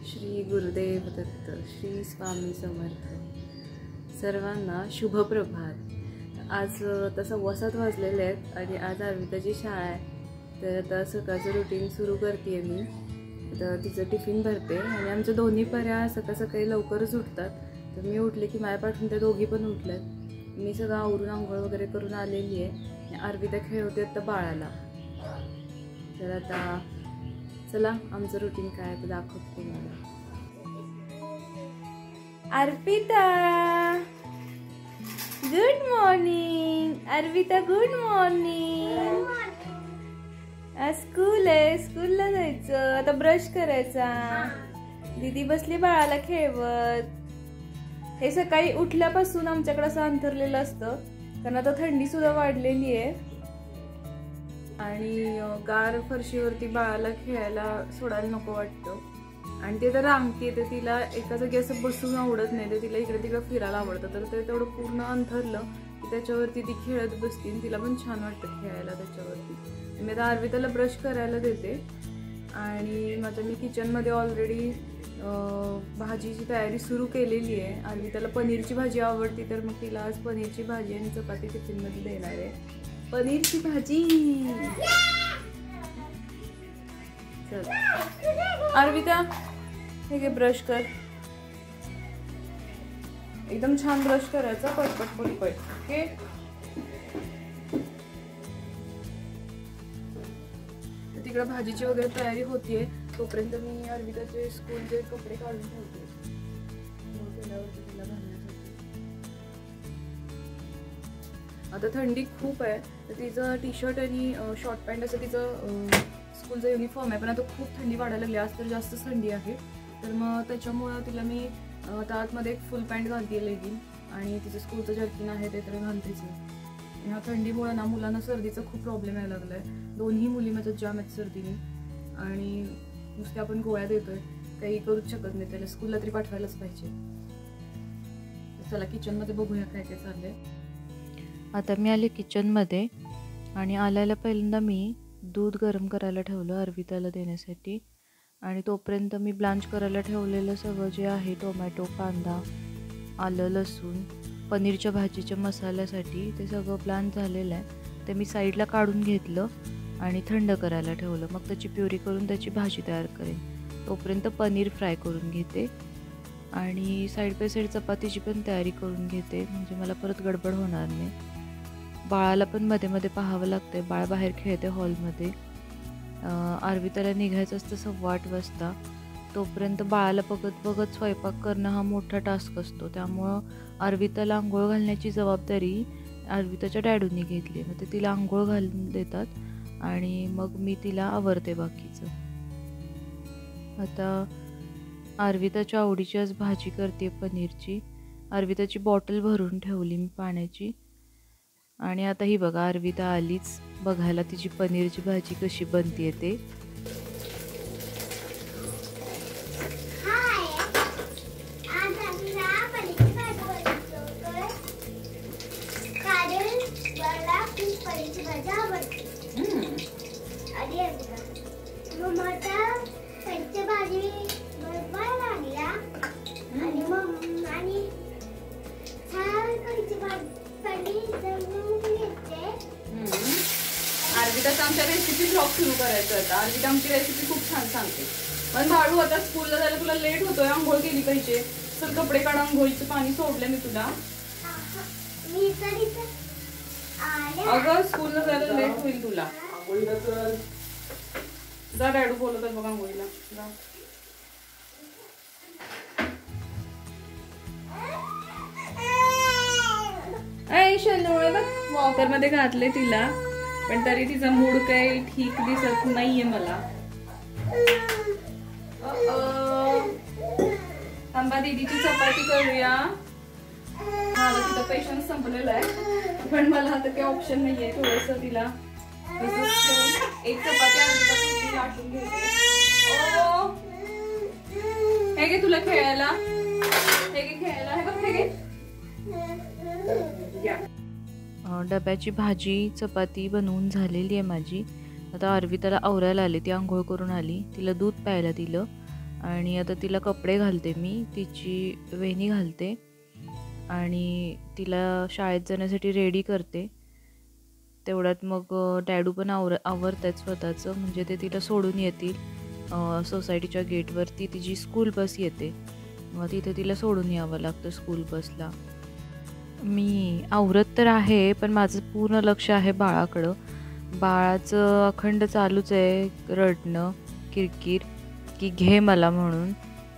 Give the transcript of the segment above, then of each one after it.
श्री गुरुदेव दत्त, श्री स्वामी समर्थ. सर्वांना शुभ प्रभात. आज आता 7:15 वाजलेले आहेत आणि आज अर्विताची शाळा आहे. तर आता सकाळचं रुटीन सुरू करते मी. आता तिचं टिफिन भरते आणि आमच्या दोन्ही पर्या सकाळी लवकरच उठतात. तर मी उठले की माझ्या पाठून त्या दोघी पण उठल्यात. मी सगळं आवरून आंघोळ वगैरे करून आलेली आहे. अर्विता खेळवते आता बाळाला. तर आता चला आमचं रुटीन काय ते दाखवते तुम्हाला. Arpita good morning. Arvita good morning. आज स्कूल आहे, स्कूलला जायचं. आता ब्रश करायचा. दीदी बसली बाळाला खेळवत. हे सकाळी उठल्यापासून आमच्याकडे असं अंथरलेलं असतं, कारण आता थंडी सुद्धा वाढलेली आहे आणि गार फरशीवरती बाळाला खेळायला सोडायला नको वाटतं. आणि ते तर रांगते, तर तिला एका जागी असं बसून आवडत नाही, तर तिला इकडे तिकडे फिरायला आवडतं. तर ते तेवढं पूर्ण अंथरलं की त्याच्यावरती ती खेळत बसते. तिला पण छान वाटतं खेळायला त्याच्यावरती. मी आता अर्विताला ब्रश करायला देते आणि माझं मी किचनमध्ये ऑलरेडी भाजीची तयारी सुरू केलेली आहे. अर्विताला पनीरची भाजी आवडती, तर मग तिला आज पनीरची भाजी आणि चपाती टिफिनमध्ये देणार आहे. पनीरची भाजी. चल अर्विता, हे घे ब्रश कर. एकदम छान ब्रश करायचा, पटपट पटपट. ओके. तिकडे भाजीची वगैरे तयारी होतीये. तोपर्यंत मी अर्विताचे स्कूलचे कपडे काढून ठेवते. आता थंडी खूप आहे, तर तिचं टी शर्ट आणि शॉर्ट पॅन्ट असं तिचं स्कूलचं युनिफॉर्म आहे. पण आता खूप थंडी वाढायला लागली. आज तर जास्तच थंडी आहे. तर मग त्याच्यामुळं तिला मी आता आतमध्ये एक फुल पॅन्ट घालते, लेगिन, आणि तिचं स्कूलचं जर्किन आहे ते तर घालतेच. ह्या थंडीमुळे ना मुलांना सर्दीचा खूप प्रॉब्लेम यायला लागला आहे. दोन्ही मुली माझ्या जाम आहेत सर्दीने आणि नुसते आपण गोळ्या देतोय, काही करूच शकत नाही. त्याला स्कूलला तरी पाठवायलाच पाहिजे. चला किचनमध्ये बघूया काय काय चाललंय. आता मी आले किचनमध्ये आणि आल्याला पहिल्यांदा मी दूध गरम करायला ठेवलं अर्विताला देण्यासाठी. आणि तोपर्यंत मी ब्लांच करायला ठेवलेलं सगळं जे आहे, टोमॅटो, कांदा, आलं, लसूण, पनीरच्या भाजीच्या मसाल्यासाठी ते सगळं ब्लांच झालेलं आहे. ते मी साईडला काढून घेतलं आणि थंड करायला ठेवलं. मग त्याची प्युरी करून त्याची भाजी तयार करेन. तोपर्यंत पनीर फ्राय करून घेते आणि साईड बाय साईड चपातीची पण तयारी करून घेते, म्हणजे मला परत गडबड होणार नाही. बाळाला पण मध्ये मध्ये पाहावं लागतं. बाळ बाहेर खेळते हॉलमध्ये. अर्विताला निघायचं असतं 8:15 वाजता. तोपर्यंत बाळाला बघत बघत स्वयंपाक करणं हा मोठा टास्क असतो. त्यामुळं अर्विताला आंघोळ घालण्याची जबाबदारी अर्विताच्या डॅडूंनी घेतली. मग ते तिला आंघोळ घालून देतात आणि मग मी तिला आवरते बाकीचं. आता अर्विताच्या आवडीची आज भाजी करते पनीरची. अर्विताची बॉटल भरून ठेवली मी पाण्याची. आणि आता ही बघा, अर्विता आलीच बघायला तिची पनीरची भाजी कशी बनते ते. अर्विताचा आमच्या रेसिपी ब्लॉग सुरू करायचं होता. अर्विता आमची रेसिपी खूप छान सांगते. पण बाळू, आता स्कूलला जायला तुला लेट होतोय. आंघोळ केली पाहिजे. चल कपडे काढ. आंघोळीचं पाणी सोडलं मी तुला. अगं स्कूलला जायला लेट होईल तुला. जा, डॅडू बोलत आहे बघ आंघोळीला. जा. वॉकर मध्ये घातले तिला, पण तरी तिचा मूड काही ठीक दिसत नाहीये मला. थांबा, दीदीची चपाती करूया. मला तिचा पेशन्स संपलेला आहे, पण मला आता काही ऑप्शन नाहीये. थोडस तिला एक चपाती लाटून घेते. हे घे तुला खेळायला. हे घे खेळायला. हे बघ, हे घे. डब्याची भाजी चपाती बनवून झालेली आहे माझी. आता अर्विताला आवरायला आले. ती आंघोळ करून आली. तिला दूध प्यायला दिलं आणि आता तिला कपडे घालते मी, तिची वेणी घालते आणि तिला शाळेत जाण्यासाठी रेडी करते. तेवढ्यात मग डॅडू पण आवरत आहेत स्वतःचं, म्हणजे ते तिला सोडून येतील. सोसायटीच्या गेटवरती तिची स्कूल बस येते, मग तिथे तिला सोडून यावं लागतं स्कूल बसला. मी आवरत तर आहे, पण माझं पूर्ण लक्ष आहे बाळाकडं. बाळाचं अखंड चालूच आहे रडणं, किरकिर की घे मला म्हणून.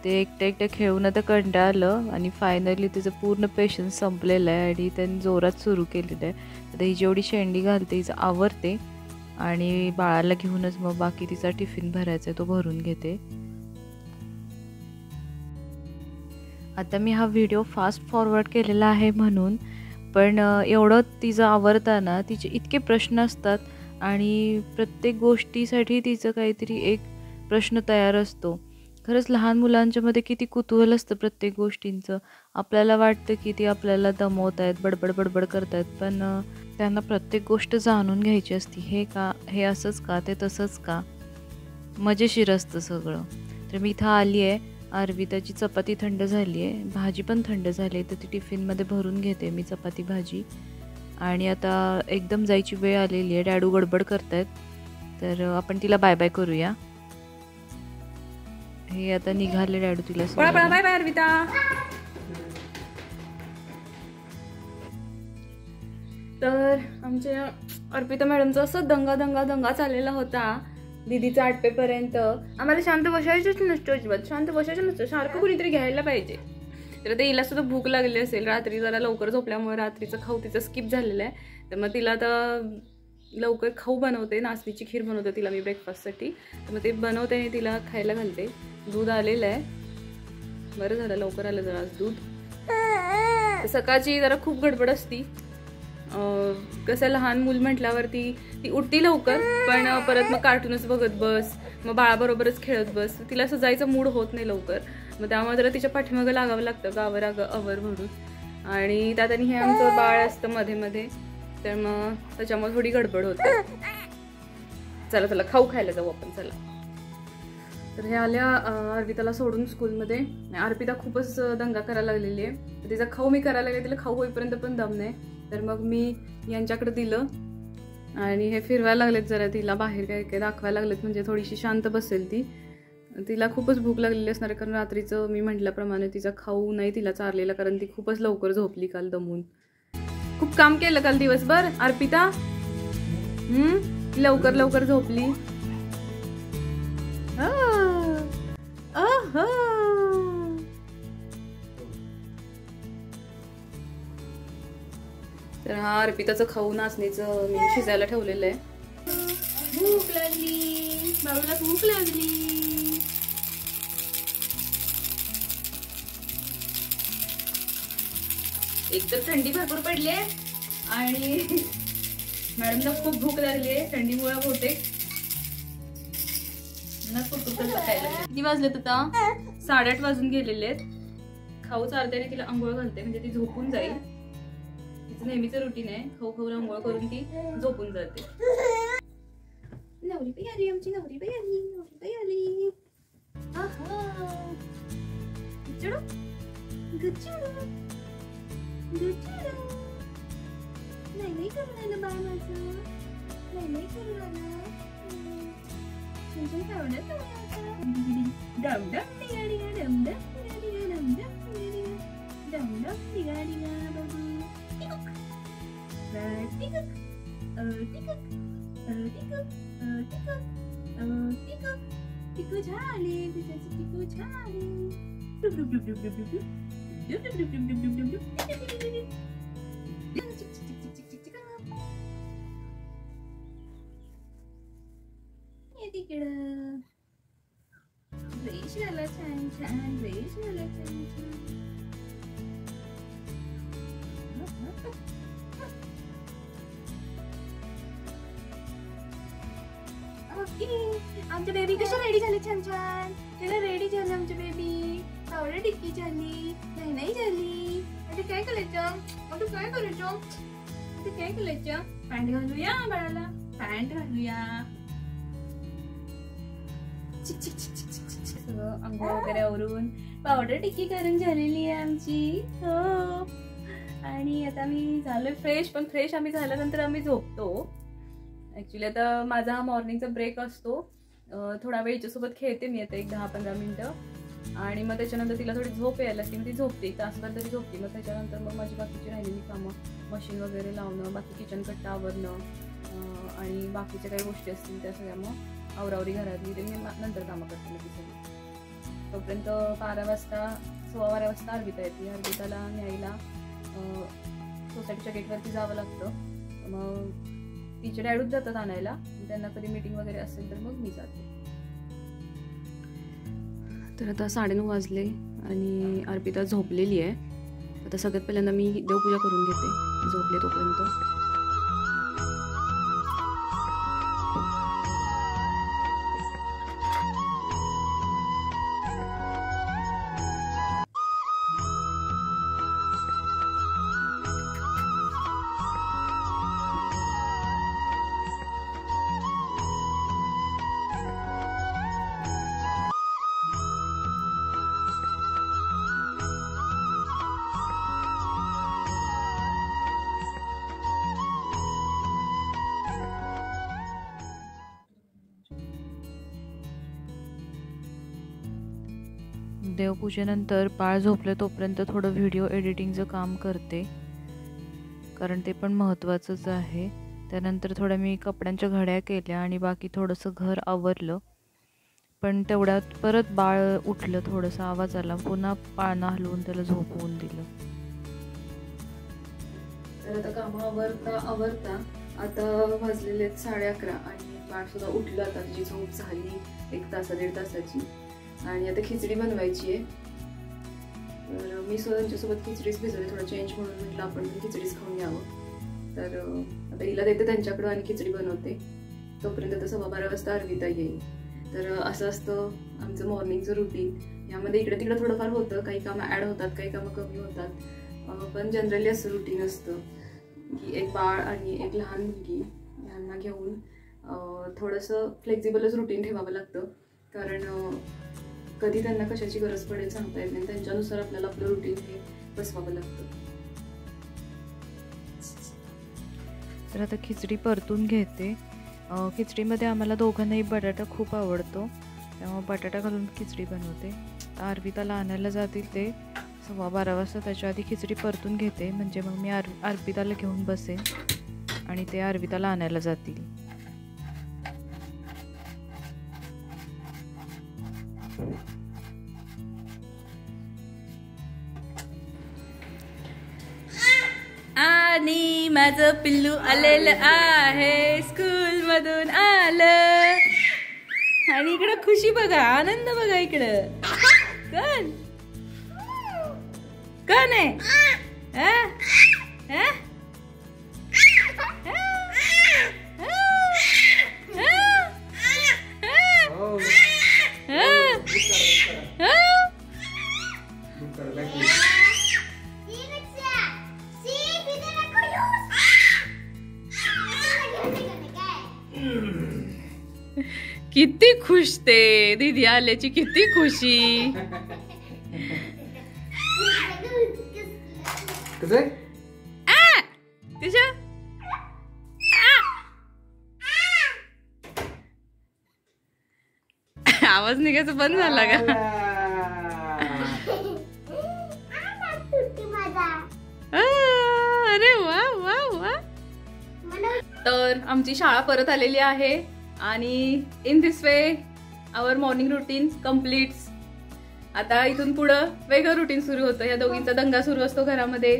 ते एकटं खेळून आता कंटाळलं आणि फायनली तिचं पूर्ण पेशन्स संपलेलं आहे आणि त्यांनी जोरात सुरू केलेलं आहे. आता ही जेवढी शेंडी घालते हिचं आवरते आणि बाळाला घेऊनच मग बाकी तिचा टिफिन भरायचा आहे तो भरून घेते. आता मी हा व्हिडिओ फास्ट फॉरवर्ड केलेला आहे म्हणून, पण एवढं तिचं आवरताना तिचे इतके प्रश्न असतात आणि प्रत्येक गोष्टीसाठी तिचं काहीतरी एक प्रश्न तयार असतो. खरंच लहान मुलांच्या मध्ये किती कुतूहल असतं प्रत्येक गोष्टींचं. आपल्याला वाटतं की ती आपल्याला दमवत आहेत, बडबड बडबड करत आहेत, पण त्यांना प्रत्येक गोष्ट जाणून घ्यायची असती. हे का, हे असंच का, ते तसंच का. मजेशीर असतं सगळं. तर मी इथं आली आहे. अर्विताची चपाती थंड झाली आहे, भाजी पण थंड झाली आहे, तर ती टिफिनमध्ये भरून घेते मी चपाती भाजी. आणि आता एकदम जायची वेळ आलेली आहे. डॅडू गडबड करतायत, तर आपण तिला बाय बाय करूया. हे आता निघाले डॅडू तिला. Bye bye Arvita. तर आमच्या अर्पिता मॅडमचा असं दंगा चाललेला होता दीदीचा आटपेपर्यंत. आम्हाला शांत बसायचंच नसतं, अजिबात शांत बसायचं नसतं, सारखं कुणीतरी घ्यायला पाहिजे. तर ते हिला सुद्धा भूक लागली असेल, रात्री जरा लवकर झोपल्यामुळे रात्रीचं खाऊ तिचं स्किप झालेलं आहे. तर मग तिला आता लवकर खाऊ बनवते, नाचणीची खीर बनवते तिला मी ब्रेकफास्टसाठी. तर मग ते बनवते आणि तिला खायला घालते. दूध आलेलं आहे, बरं झालं लवकर आलं जरा दूध. सकाळची जरा खूप गडबड असती. कसं लहान मूल म्हटल्यावरती ती उठती लवकर, पण परत मग कार्टूनच बघत बस, मग बाळाबरोबरच खेळत बस. तिला असं जायचं मूड होत नाही लवकर, मग त्यामुळे जरा तिच्या पाठीमागं लागावं लागतं गावर अवर म्हणून. आणि त्यात आणि हे आमचं बाळ असतं मध्ये मध्ये, तर मग त्याच्यामुळे थोडी गडबड होते. चला खाऊ खायला जाऊ आपण, चला. तर हे आल्या अर्पिताला सोडून स्कूलमध्ये. अर्पिता खूपच दंगा करायला लागलेली आहे. तिचा खाऊ मी करायला लागले, तिला खाऊ होईपर्यंत पण दम नाही. तर मग मी यांच्याकडे दिलं आणि हे फिरवायला लागलेत जरा तिला बाहेर काय काय दाखवायला लागलेत, म्हणजे थोडीशी शांत बसेल ती. तिला खूपच भूक लागलेली असणार, कारण रात्रीचं मी म्हटल्याप्रमाणे तिचा खाऊ नाही तिला चारलेला, कारण ती खूपच लवकर झोपली काल दमून. खूप काम केलं काल दिवसभर अर्पिता. लवकर झोपली. तर हा अर्पिताचं खाऊ नाचणीचं मी शिजायला ठेवलेलं आहे. भूक लागली बाबूला, भूक लागली. एक तर थंडी भरपूर पडली आणि मॅडमला खूप भूक लागली आहे थंडीमुळे बहुतेक. किती वाजलेत आता? 8:30 वाजून गेलेले आहेत. खाऊ चारते तिला आंघोळ घालते, म्हणजे ती झोपून जाईल. तिचं नेहमीचं रुटीन आहे, खाऊ आंघोळ करून ती झोपून जाते. नवरी बाई आली आमची, नवरी बाई आली. नाही करून आलं बाळ माझं, नाही करून आलं. आमच्या बेबी कशा रेडी झाले, छान छान. त्याला रेडी झालं आमच्या बेबी. पावडर टिक्की झाली, नाही झाली. आता काय करायचं, पॅन्ट घालूया बाळाला, पॅन्ट घालूया. सगळं अंघोळ वगैरे आवरून पावडर टिक्की करून झालेली आहे आमची. हो, आणि आता मी झालोय फ्रेश. पण फ्रेश आम्ही झाल्यानंतर आम्ही झोपतो. ऍक्च्युली आता माझा हा मॉर्निंगचा ब्रेक असतो. थोडा वेळ हिच्यासोबत खेळते मी आता, एक 10-15 मिनिटं, आणि मग त्याच्यानंतर तिला थोडी झोप यायला लागते. मग ती झोपते, तासभर तरी झोपते. मग त्याच्यानंतर मग माझी बाकीची राहिलेली कामं, मशीन वगैरे लावणं, बाकी किचन कट्टा आवरणं, आणि बाकीच्या काही गोष्टी असतील त्या सगळ्या मग आवरावरी घरातली ते मी नंतर कामं करते. मग ती सगळी तोपर्यंत 12 वाजता 12:15 वाजता अर्पिता येते. अर्पिताला न्यायला सोसायटीच्या गेटवरती जावं लागतं. मग तिचे डॅडूच जातात आणायला. त्यांना कधी मीटिंग वगैरे असेल तर मग मी जाते. तर आता 9:30 वाजले आणि अर्पिता झोपलेली आहे. आता सगळ्यात पहिल्यांदा मी देवपूजा करून घेते झोपले तोपर्यंत. देवपूजेनंतर बाळ झोपलं तोपर्यंत थोडं व्हिडिओ एडिटिंगचं काम करते, कारण ते पण महत्त्वाचंच आहे. त्यानंतर थोड्या मी कपड्यांच्या घड्या केल्या आणि बाकी थोडंसं घर आवरलं. पण तेवढ्यात परत बाळ उठलं, थोडासा आवाज आला, पुन्हा पाळणा हलवून त्याला झोपवून दिलं. तर आता कामं आवरता आता वाजलेले 11:30 आणि बाळ सुद्धा उठलं. आता तिची झोप झाली 1 तास 1.5 तासाची. आणि आता खिचडी बनवायची आहे. तर मी सुद्धा त्यांच्यासोबत खिचडीच भिजवली, थोडं चेंज म्हणून म्हटलं आपण खिचडीच खाऊन घ्यावं. तर आता हिला देते त्यांच्याकडं आणि खिचडी बनवते. तोपर्यंत आता 12:15 वाजता अर्पिता येईल. तर असं असतं आमचं मॉर्निंगचं रुटीन. यामध्ये इकडे तिकडे थोडंफार होतं, काही कामं ॲड होतात, काही कामं कमी होतात. पण जनरली असं रुटीन असतं की एक बाळ आणि एक लहान मुलगी यांना घेऊन थोडंसं फ्लेक्झिबलच रुटीन ठेवावं लागतं. कारण कधी त्यांना कशाची गरज पडेल सांगता येत नाही. त्यांच्यानुसार आपल्याला आपलं रुटीन हे बसवावं लागतं. तर आता खिचडी परतून घेते. खिचडीमध्ये आम्हाला दोघांनाही बटाटा खूप आवडतो, त्यामुळे बटाटा घालून खिचडी बनवते. अर्पिताला आणायला जातील ते 12:15 वाजता. त्याच्या आधी खिचडी परतून घेते, म्हणजे मग मी अर्पिताला घेऊन बसेन आणि ते अर्पिताला आणायला जातील. आणि माझं पिल्लू आलेलं आहे, स्कूल मधून आलं. आणि इकडं खुशी बघा, आनंद बघा इकडं. कोण कोण आहे? किती खुश ते दीदी आल्याची, किती खुशी. तुझ्या आवाज निघायचा बंद झाला का? अरे वा वा वा. तर आमची शाळा परत आलेली आहे आणि in this way our morning routine completes. आता इथून पुढं वेगळं रुटीन सुरू होतं. या दोघींचा दंगा सुरू असतो घरामध्ये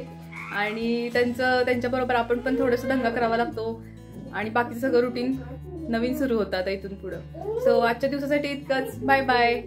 आणि त्यांच्याबरोबर आपण पण थोडंसं दंगा करावा लागतो आणि बाकीचं सगळं रुटीन नवीन सुरू होतं आता इथून पुढं. सो आजच्या दिवसासाठी इतकंच. Bye bye.